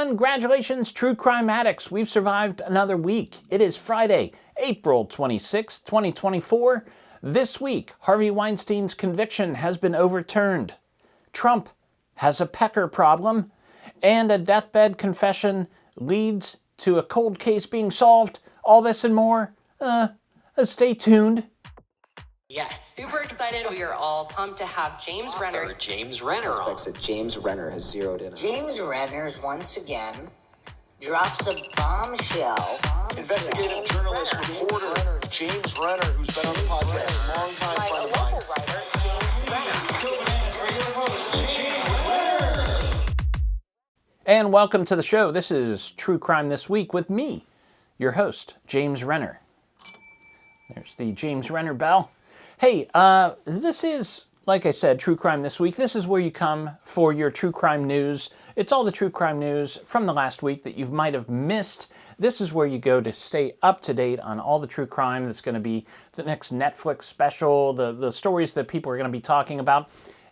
Congratulations, true crime addicts. We've survived another week. It is Friday, April 26, 2024. This week, Harvey Weinstein's conviction has been overturned. Trump has a Pecker problem, and a deathbed confession leads to a cold case being solved. All this and more. Stay tuned. Yes, super excited. We are all pumped to have James Renner. James Renner on. That James Renner has zeroed in on. James Renner once again drops a bombshell. Investigative journalist, reporter James Renner, who's been on the podcast, longtime friend of mine. And welcome to the show. This is True Crime This Week with me, your host, James Renner. There's the James Renner bell. Hey, this is, like I said, True Crime This Week. This is where you come for your true crime news. It's all the true crime news from the last week that you might have missed. This is where you go to stay up to date on all the true crime that's going to be the next Netflix special, the stories that people are going to be talking about.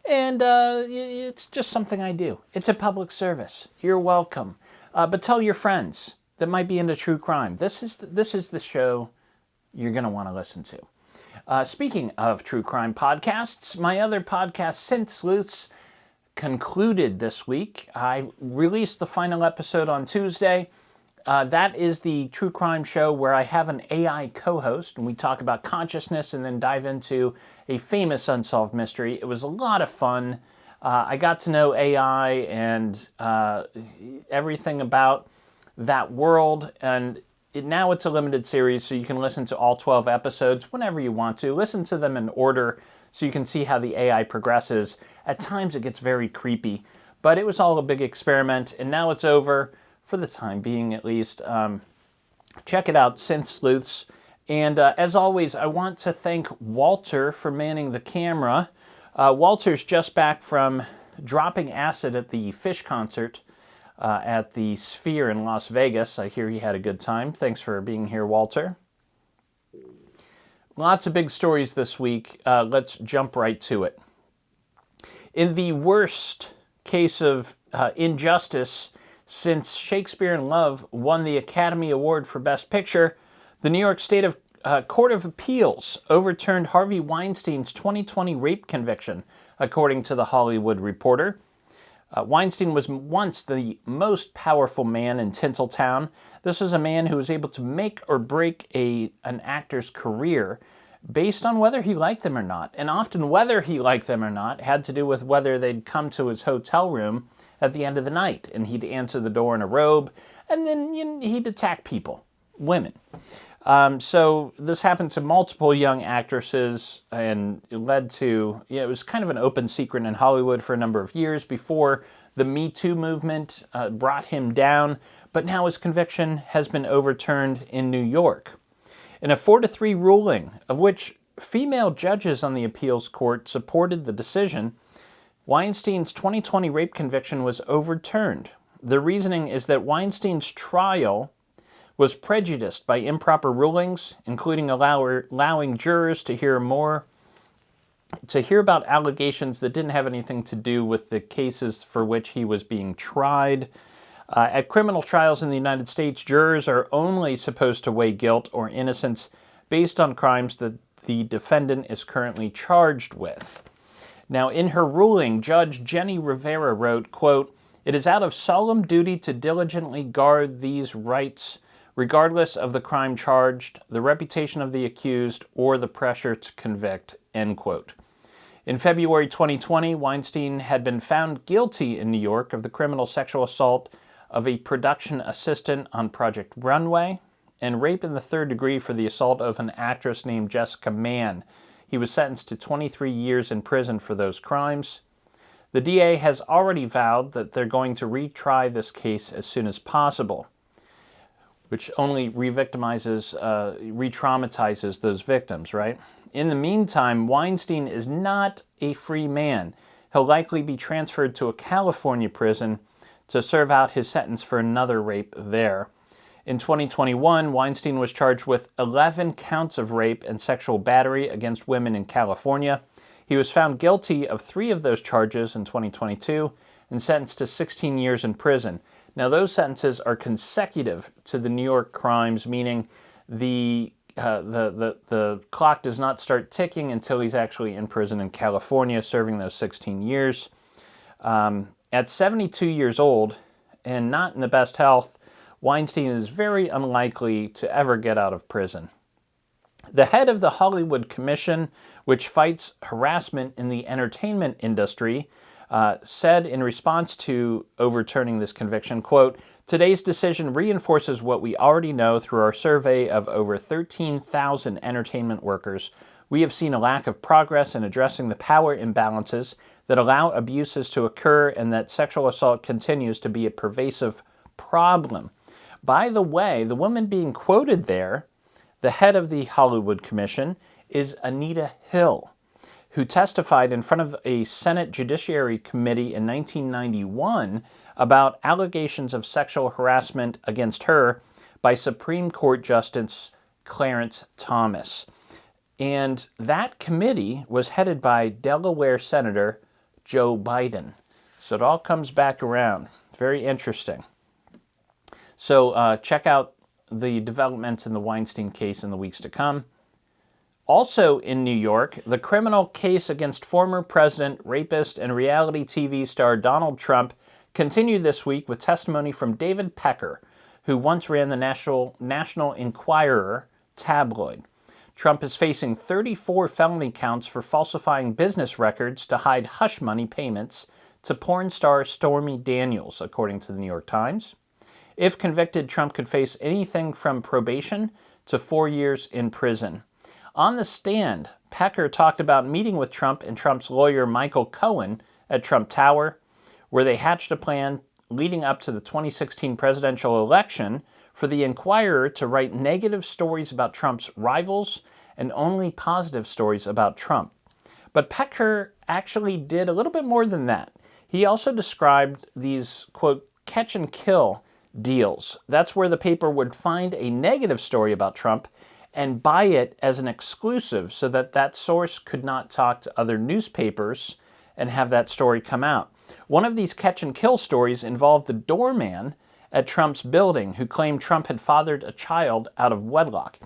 And it's just something I do. It's a public service. You're welcome. But tell your friends that might be into true crime. This is the show you're going to want to listen to. Speaking of true crime podcasts, my other podcast, Synth Sleuths, concluded this week. I released the final episode on Tuesday. That is the true crime show where I have an AI co-host, and we talk about consciousness and then dive into a famous unsolved mystery. It was a lot of fun. I got to know AI and everything about that world, and now it's a limited series, so you can listen to all 12 episodes whenever you want to. Listen to them in order so you can see how the AI progresses. At times it gets very creepy, but it was all a big experiment, and now it's over, for the time being at least. Check it out, Synth Sleuths. And as always, I want to thank Walter for manning the camera. Walter's just back from dropping acid at the Fish concert at the Sphere in Las Vegas. I hear he had a good time. Thanks for being here, Walter. Lots of big stories this week. Let's jump right to it. In the worst case of injustice since Shakespeare in Love won the Academy Award for Best Picture, the New York State Court of Appeals overturned Harvey Weinstein's 2020 rape conviction, according to The Hollywood Reporter. Weinstein was once the most powerful man in Tinseltown. This was a man who was able to make or break an actor's career based on whether he liked them or not. And often whether he liked them or not had to do with whether they'd come to his hotel room at the end of the night. And he'd answer the door in a robe, and then he'd attack people, women. So this happened to multiple young actresses, and it led to, it was kind of an open secret in Hollywood for a number of years before the Me Too movement brought him down, but now his conviction has been overturned in New York. In a 4-3 ruling, of which female judges on the appeals court supported the decision, Weinstein's 2020 rape conviction was overturned. The reasoning is that Weinstein's trial was prejudiced by improper rulings, including allowing jurors to hear about allegations that didn't have anything to do with the cases for which he was being tried. At criminal trials in the United States, jurors are only supposed to weigh guilt or innocence based on crimes that the defendant is currently charged with. Now, in her ruling, Judge Jenny Rivera wrote, quote, "It is out of solemn duty to diligently guard these rights regardless of the crime charged, the reputation of the accused, or the pressure to convict," end quote. In February 2020, Weinstein had been found guilty in New York of the criminal sexual assault of a production assistant on Project Runway and rape in the third degree for the assault of an actress named Jessica Mann. He was sentenced to 23 years in prison for those crimes. The DA has already vowed that they're going to retry this case as soon as possible, which only re-traumatizes those victims, right? In the meantime, Weinstein is not a free man. He'll likely be transferred to a California prison to serve out his sentence for another rape there. In 2021, Weinstein was charged with 11 counts of rape and sexual battery against women in California. He was found guilty of 3 of those charges in 2022 and sentenced to 16 years in prison. Now, those sentences are consecutive to the New York crimes, meaning the clock does not start ticking until he's actually in prison in California, serving those 16 years. At 72 years old and not in the best health, Weinstein is very unlikely to ever get out of prison. The head of the Hollywood Commission, which fights harassment in the entertainment industry, said in response to overturning this conviction, quote, "Today's decision reinforces what we already know through our survey of over 13,000 entertainment workers. We have seen a lack of progress in addressing the power imbalances that allow abuses to occur and that sexual assault continues to be a pervasive problem." By the way, the woman being quoted there, the head of the Hollywood Commission, is Anita Hill, who testified in front of a Senate Judiciary Committee in 1991 about allegations of sexual harassment against her by Supreme Court Justice Clarence Thomas. And that committee was headed by Delaware Senator Joe Biden. So it all comes back around. Very interesting. So check out the developments in the Weinstein case in the weeks to come. Also in New York, the criminal case against former president, rapist, and reality TV star Donald Trump continued this week with testimony from David Pecker, who once ran the National Enquirer tabloid. Trump is facing 34 felony counts for falsifying business records to hide hush money payments to porn star Stormy Daniels, according to the New York Times. If convicted, Trump could face anything from probation to 4 years in prison. On the stand, Pecker talked about meeting with Trump and Trump's lawyer Michael Cohen at Trump Tower, where they hatched a plan leading up to the 2016 presidential election for the Enquirer to write negative stories about Trump's rivals and only positive stories about Trump. But Pecker actually did a little bit more than that. He also described these, quote, catch and kill deals. That's where the paper would find a negative story about Trump and buy it as an exclusive so that that source could not talk to other newspapers and have that story come out. One of these catch and kill stories involved the doorman at Trump's building who claimed Trump had fathered a child out of wedlock.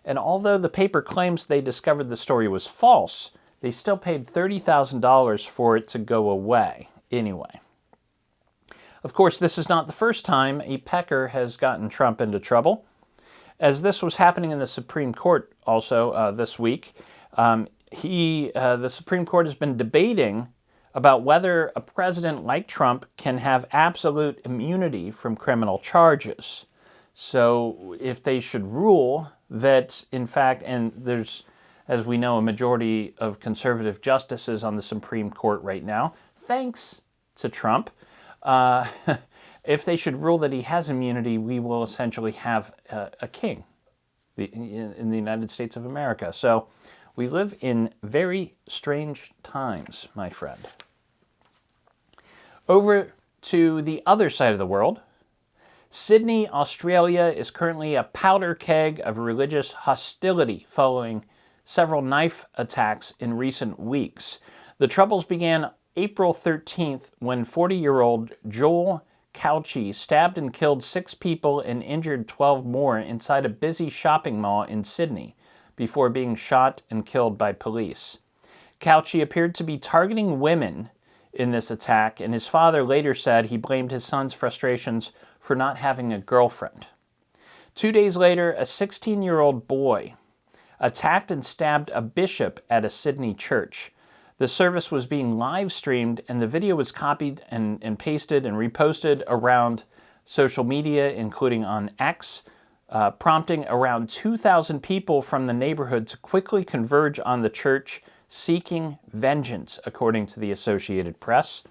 And although the paper claims they discovered the story was false, they still paid $30,000 for it to go away anyway. Of course, this is not the first time a Pecker has gotten Trump into trouble. As this was happening in the Supreme Court also this week, the Supreme Court has been debating about whether a president like Trump can have absolute immunity from criminal charges. So if they should rule that, in fact, and there's, as we know, a majority of conservative justices on the Supreme Court right now, thanks to Trump, if they should rule that he has immunity, we will essentially have a king in the United States of America. So we live in very strange times, my friend. Over to the other side of the world, Sydney, Australia is currently a powder keg of religious hostility following several knife attacks in recent weeks. The troubles began April 13th when 40-year-old Joel Cauchi stabbed and killed 6 people and injured 12 more inside a busy shopping mall in Sydney before being shot and killed by police. Cauchi appeared to be targeting women in this attack, and his father later said he blamed his son's frustrations for not having a girlfriend. 2 days later, a 16-year-old boy attacked and stabbed a bishop at a Sydney church. The service was being live streamed, and the video was copied and pasted and reposted around social media, including on X, prompting around 2,000 people from the neighborhood to quickly converge on the church, seeking vengeance, according to the Associated Press.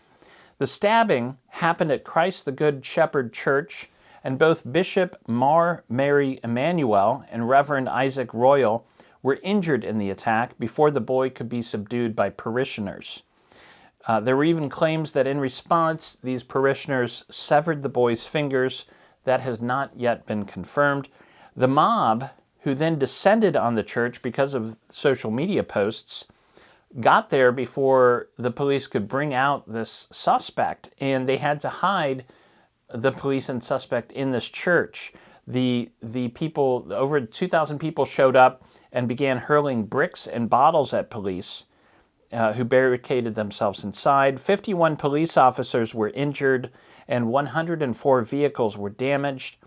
The stabbing happened at Christ the Good Shepherd Church, and both Bishop Mar Mary Emanuel and Reverend Isaac Royal were injured in the attack before the boy could be subdued by parishioners. There were even claims that in response, these parishioners severed the boy's fingers. That has not yet been confirmed. The mob, who then descended on the church because of social media posts, got there before the police could bring out this suspect, and they had to hide the police and suspect in this church. The people, over 2,000 people showed up and began hurling bricks and bottles at police who barricaded themselves inside. 51 police officers were injured and 104 vehicles were damaged.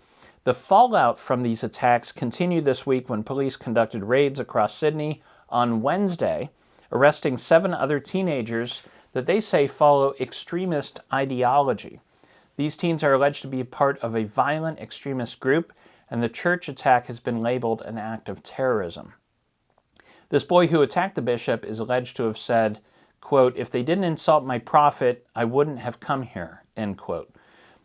The fallout from these attacks continued this week when police conducted raids across Sydney on Wednesday, arresting 7 other teenagers that they say follow extremist ideology. These teens are alleged to be part of a violent extremist group, and the church attack has been labeled an act of terrorism. This boy who attacked the bishop is alleged to have said, quote, "If they didn't insult my prophet, I wouldn't have come here," end quote.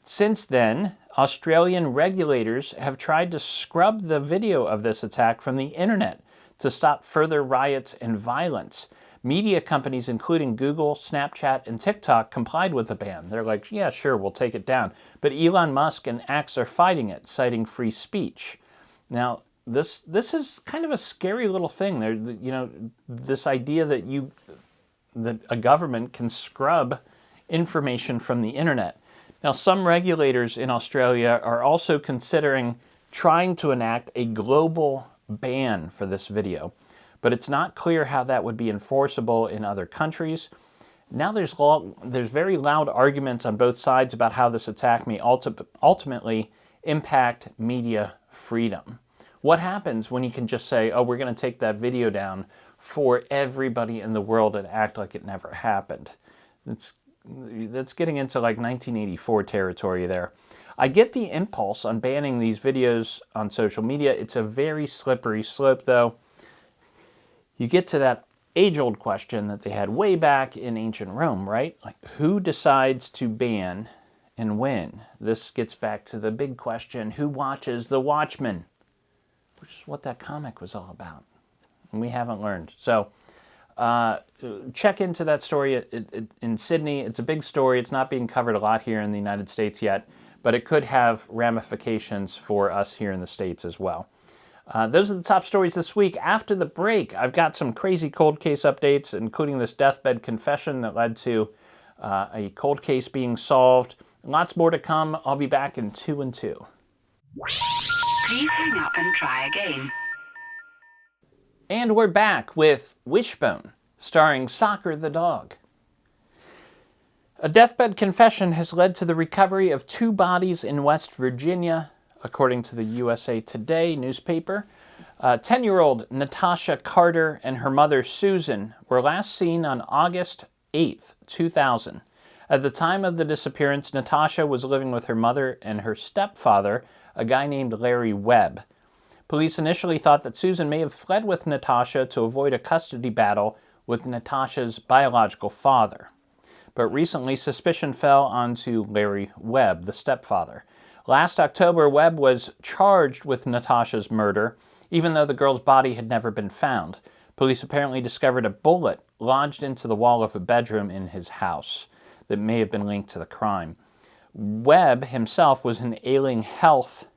Since then, Australian regulators have tried to scrub the video of this attack from the internet to stop further riots and violence. Media companies, including Google, Snapchat, and TikTok, complied with the ban. They're like, yeah, sure, we'll take it down. But Elon Musk and X are fighting it, citing free speech. Now, this is kind of a scary little thing. There, this idea that a government can scrub information from the internet. Now, some regulators in Australia are also considering trying to enact a global ban for this video, but it's not clear how that would be enforceable in other countries. Now there's very loud arguments on both sides about how this attack may ultimately impact media freedom. What happens when you can just say, oh, we're going to take that video down for everybody in the world and act like it never happened? That's getting into like 1984 territory there. I get the impulse on banning these videos on social media. It's a very slippery slope, though. You get to that age-old question that they had way back in ancient Rome, right? Like, who decides to ban and when? This gets back to the big question, who watches The Watchmen? Which is what that comic was all about. And we haven't learned. So, check into that story in Sydney. It's a big story. It's not being covered a lot here in the United States yet, but it could have ramifications for us here in the States as well. Those are the top stories this week. After the break, I've got some crazy cold case updates, including this deathbed confession that led to a cold case being solved. Lots more to come. I'll be back in 2 and 2. Please hang up and try again. And we're back with Wishbone, starring Soccer the dog. A deathbed confession has led to the recovery of 2 bodies in West Virginia, according to the USA Today newspaper. 10-year-old Natasha Carter and her mother Susan were last seen on August 8th, 2000. At the time of the disappearance, Natasha was living with her mother and her stepfather, a guy named Larry Webb. Police initially thought that Susan may have fled with Natasha to avoid a custody battle with Natasha's biological father. But recently, suspicion fell onto Larry Webb, the stepfather. Last October, Webb was charged with Natasha's murder, even though the girl's body had never been found. Police apparently discovered a bullet lodged into the wall of a bedroom in his house that may have been linked to the crime. Webb himself was in ailing health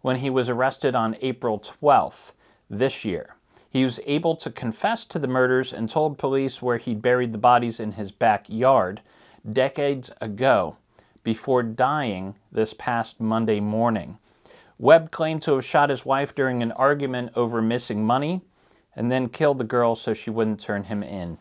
when he was arrested on April 12th this year. He was able to confess to the murders and told police where he'd buried the bodies in his backyard decades ago, before dying this past Monday morning. Webb claimed to have shot his wife during an argument over missing money and then killed the girl so she wouldn't turn him in.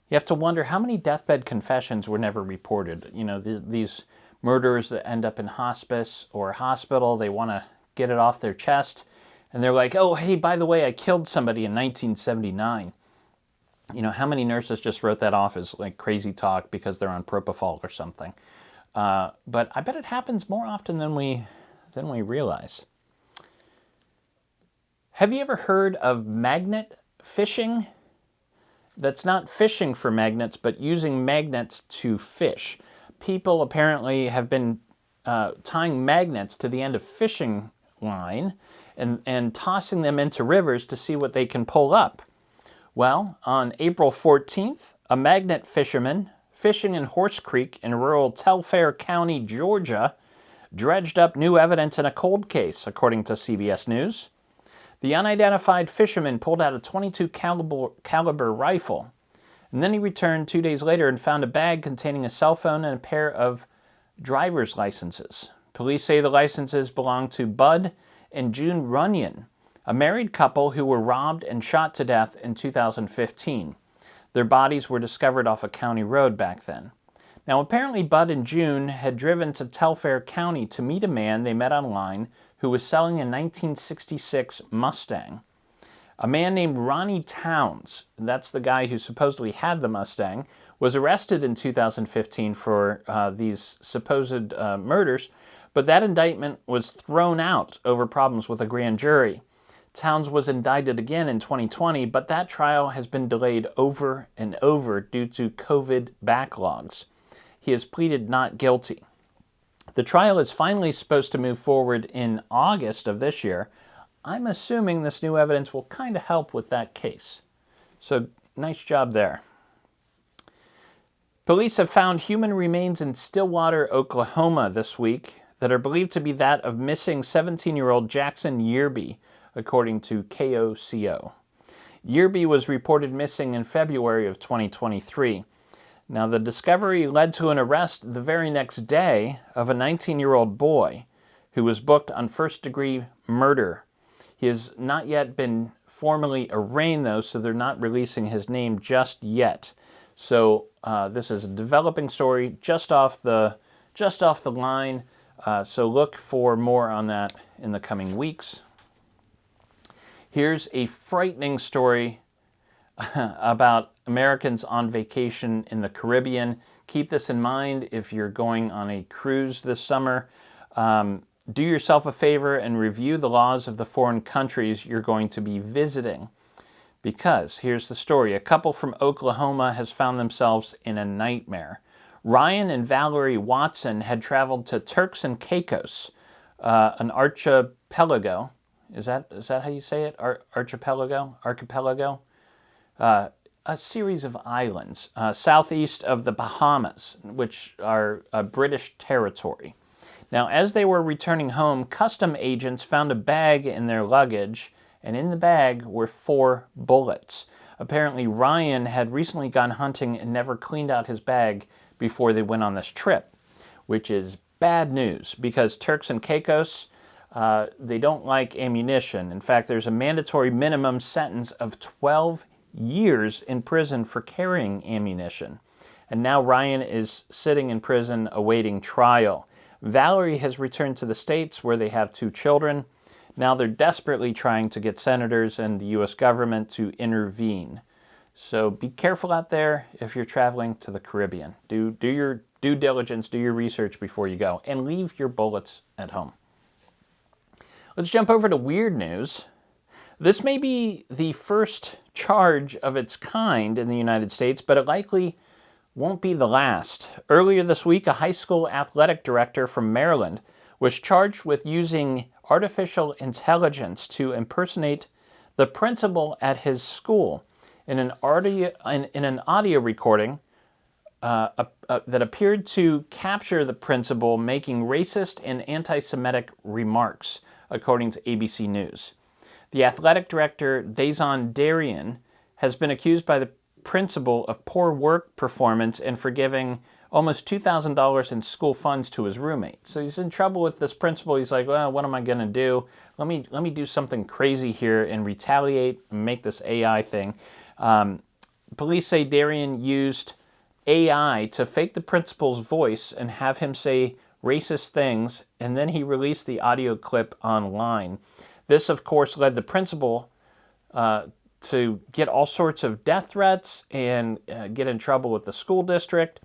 You have to wonder how many deathbed confessions were never reported. You know, these murderers that end up in hospice or hospital, they want to get it off their chest, and they're like, oh, hey, by the way, I killed somebody in 1979. You know, how many nurses just wrote that off as like crazy talk because they're on propofol or something? But I bet it happens more often than we realize. Have you ever heard of magnet fishing? That's not fishing for magnets, but using magnets to fish. People apparently have been tying magnets to the end of fishing line and tossing them into rivers to see what they can pull up. Well, on April 14th, a magnet fisherman fishing in Horse Creek in rural Telfair County, Georgia, dredged up new evidence in a cold case, according to CBS News. The unidentified fisherman pulled out a .22 caliber rifle, and then he returned 2 days later and found a bag containing a cell phone and a pair of driver's licenses. Police say the licenses belong to Bud and June Runyon, a married couple who were robbed and shot to death in 2015. Their bodies were discovered off a county road back then. Now, apparently Bud and June had driven to Telfair County to meet a man they met online who was selling a 1966 Mustang. A man named Ronnie Towns, that's the guy who supposedly had the Mustang, was arrested in 2015 for these supposed murders, but that indictment was thrown out over problems with a grand jury. Towns was indicted again in 2020, but that trial has been delayed over and over due to COVID backlogs. He has pleaded not guilty. The trial is finally supposed to move forward in August of this year. I'm assuming this new evidence will kind of help with that case. So, nice job there. Police have found human remains in Stillwater, Oklahoma this week that are believed to be that of missing 17-year-old Jackson Yearby, according to KOCO. Yearby was reported missing in February of 2023. Now, the discovery led to an arrest the very next day of a 19-year-old boy who was booked on first-degree murder. He has not yet been formally arraigned, though, so they're not releasing his name just yet. So this is a developing story just off the line. So look for more on that in the coming weeks. Here's a frightening story about Americans on vacation in the Caribbean. Keep this in mind if you're going on a cruise this summer. Do yourself a favor and review the laws of the foreign countries you're going to be visiting. Because, here's the story, a couple from Oklahoma has found themselves in a nightmare. Ryan and Valerie Watson had traveled to Turks and Caicos, an archipelago. Is that how you say it? Archipelago? A series of islands southeast of the Bahamas, which are a British territory. Now, as they were returning home, custom agents found a bag in their luggage, and in the bag were 4 bullets. Apparently, Ryan had recently gone hunting and never cleaned out his bag before they went on this trip, which is bad news because Turks and Caicos, they don't like ammunition. In fact, there's a mandatory minimum sentence of 12 years in prison for carrying ammunition. And now Ryan is sitting in prison awaiting trial. Valerie has returned to the States where they have 2 children. Now they're desperately trying to get senators and the U.S. government to intervene. So be careful out there if you're traveling to the Caribbean. Do your due diligence, do your research before you go, and leave your bullets at home. Let's jump over to weird news. This may be the first charge of its kind in the United States, but it likely won't be the last. Earlier this week, a high school athletic director from Maryland was charged with using artificial intelligence to impersonate the principal at his school in an audio recording that appeared to capture the principal making racist and anti-Semitic remarks, according to ABC News. The athletic director, Dazon Darian, has been accused by the principal of poor work performance and for giving almost $2,000 in school funds to his roommate. So he's in trouble with this principal. He's like, well, what am I going to do? Let me do something crazy here and retaliate and make this AI thing. Police say Darian used AI to fake the principal's voice and have him say racist things, and then he released the audio clip online. This, of course, led the principal to get all sorts of death threats and get in trouble with the school district.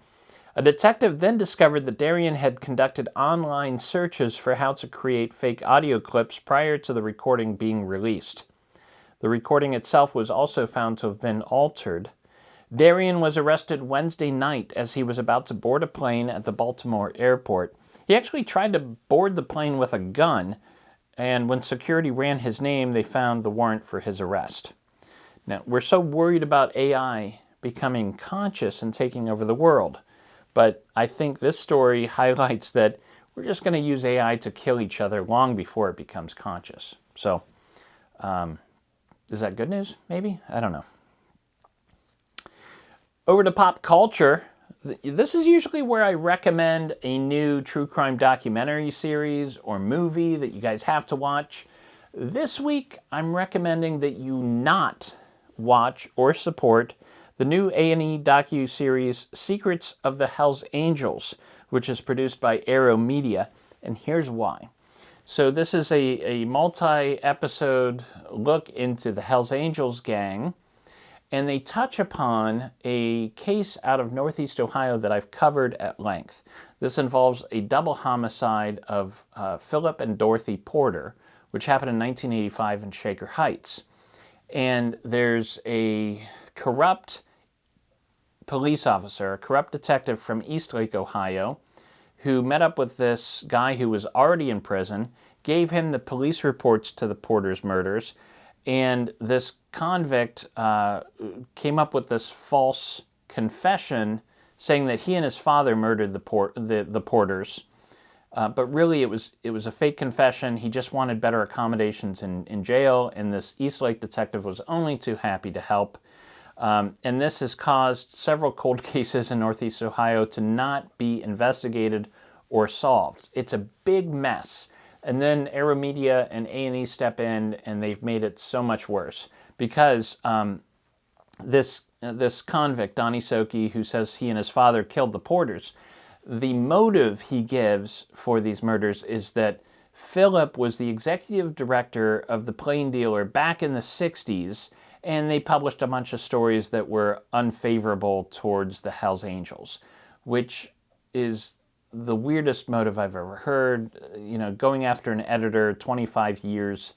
A detective then discovered that Darian had conducted online searches for how to create fake audio clips prior to the recording being released. The recording itself was also found to have been altered. Darian was arrested Wednesday night as he was about to board a plane at the Baltimore airport. He actually tried to board the plane with a gun, and when security ran his name, they found the warrant for his arrest. Now, we're so worried about AI becoming conscious and taking over the world, but I think this story highlights that we're just going to use AI to kill each other long before it becomes conscious. So, is that good news? Maybe? I don't know. Over to pop culture. This is usually where I recommend a new true crime documentary series or movie that you guys have to watch. This week, I'm recommending that you not watch or support the new A&E docu-series Secrets of the Hells Angels, which is produced by Arrow Media, and here's why. So this is a multi-episode look into the Hells Angels gang, and they touch upon a case out of Northeast Ohio that I've covered at length. This involves a double homicide of Philip and Dorothy Porter, which happened in 1985 in Shaker Heights. And there's a corrupt police officer, a corrupt detective from Eastlake, Ohio, who met up with this guy who was already in prison, gave him the police reports to the Porter's murders, and this convict came up with this false confession saying that he and his father murdered the Porters. But really it was a fake confession. He just wanted better accommodations in jail, and this Eastlake detective was only too happy to help. And this has caused several cold cases in Northeast Ohio to not be investigated or solved. It's a big mess. And then Arrow Media and A&E step in, and they've made it so much worse. Because this convict, Donnie Soki, who says he and his father killed the Porters, the motive he gives for these murders is that Philip was the executive director of the Plain Dealer back in the 60s, and they published a bunch of stories that were unfavorable towards the Hells Angels, which is the weirdest motive I've ever heard. You know, going after an editor 25 years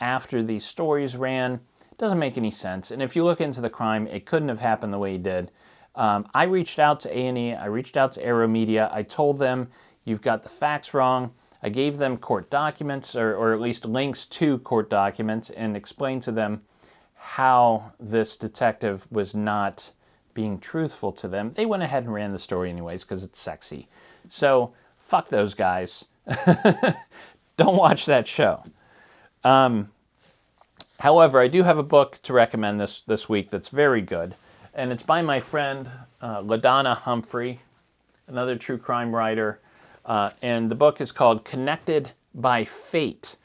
after these stories ran doesn't make any sense. And if you look into the crime, it couldn't have happened the way he did. I reached out to A&E, I reached out to Arrow Media, I told them, you've got the facts wrong. I gave them court documents, or at least links to court documents, and explained to them how this detective was not being truthful to them. They went ahead and ran the story anyways because it's sexy. So, fuck those guys. Don't watch that show. However, I do have a book to recommend this week that's very good. And it's by my friend LaDonna Humphrey, another true crime writer. And the book is called Connected by Fate.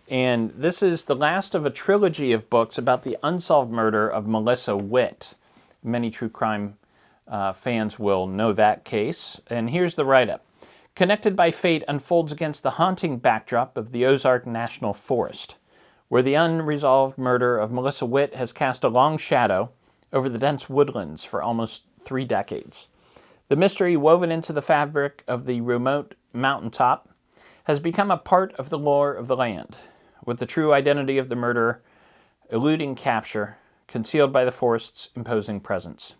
And this is the last of a trilogy of books about the unsolved murder of Melissa Witt. Many true crime fans will know that case. And here's the write-up. Connected by Fate unfolds against the haunting backdrop of the Ozark National Forest, where the unresolved murder of Melissa Witt has cast a long shadow over the dense woodlands for almost 3 decades. The mystery woven into the fabric of the remote mountaintop has become a part of the lore of the land, with the true identity of the murderer eluding capture, concealed by the forest's imposing presence.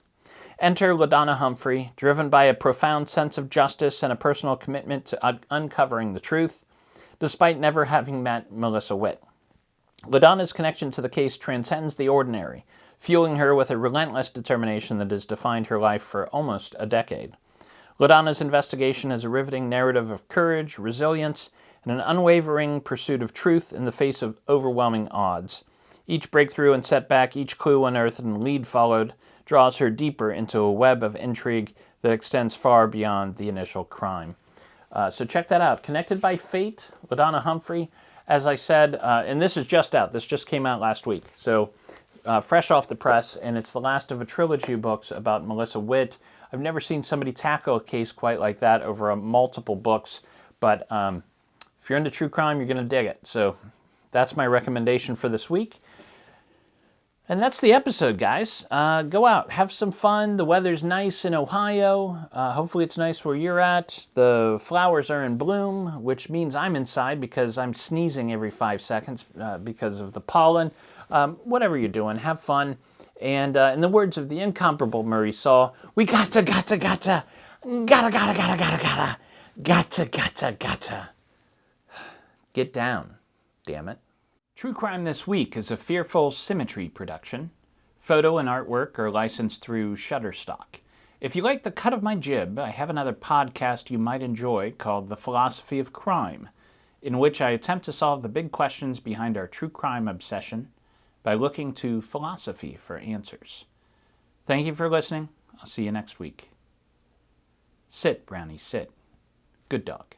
Enter LaDonna Humphrey, driven by a profound sense of justice and a personal commitment to uncovering the truth, despite never having met Melissa Witt. LaDonna's connection to the case transcends the ordinary, fueling her with a relentless determination that has defined her life for almost a decade. LaDonna's investigation is a riveting narrative of courage, resilience, and an unwavering pursuit of truth in the face of overwhelming odds. Each breakthrough and setback, each clue unearthed and lead followed, draws her deeper into a web of intrigue that extends far beyond the initial crime. So check that out. Connected by Fate, LaDonna Humphrey. As I said, and this is just out. This just came out last week. So fresh off the press, and it's the last of a trilogy of books about Melissa Witt. I've never seen somebody tackle a case quite like that over multiple books, but if you're into true crime, you're going to dig it. So that's my recommendation for this week. And that's the episode, guys. Go out, have some fun. The weather's nice in Ohio. Hopefully it's nice where you're at. The flowers are in bloom, which means I'm inside because I'm sneezing every 5 seconds because of the pollen. Whatever you're doing, have fun. And in the words of the incomparable Murray Saul, we gotta get down, damn it. True Crime This Week is a Fearful Symmetry production. Photo and artwork are licensed through Shutterstock. If you like the cut of my jib, I have another podcast you might enjoy called The Philosophy of Crime, in which I attempt to solve the big questions behind our true crime obsession by looking to philosophy for answers. Thank you for listening. I'll see you next week. Sit, Brownie, sit. Good dog.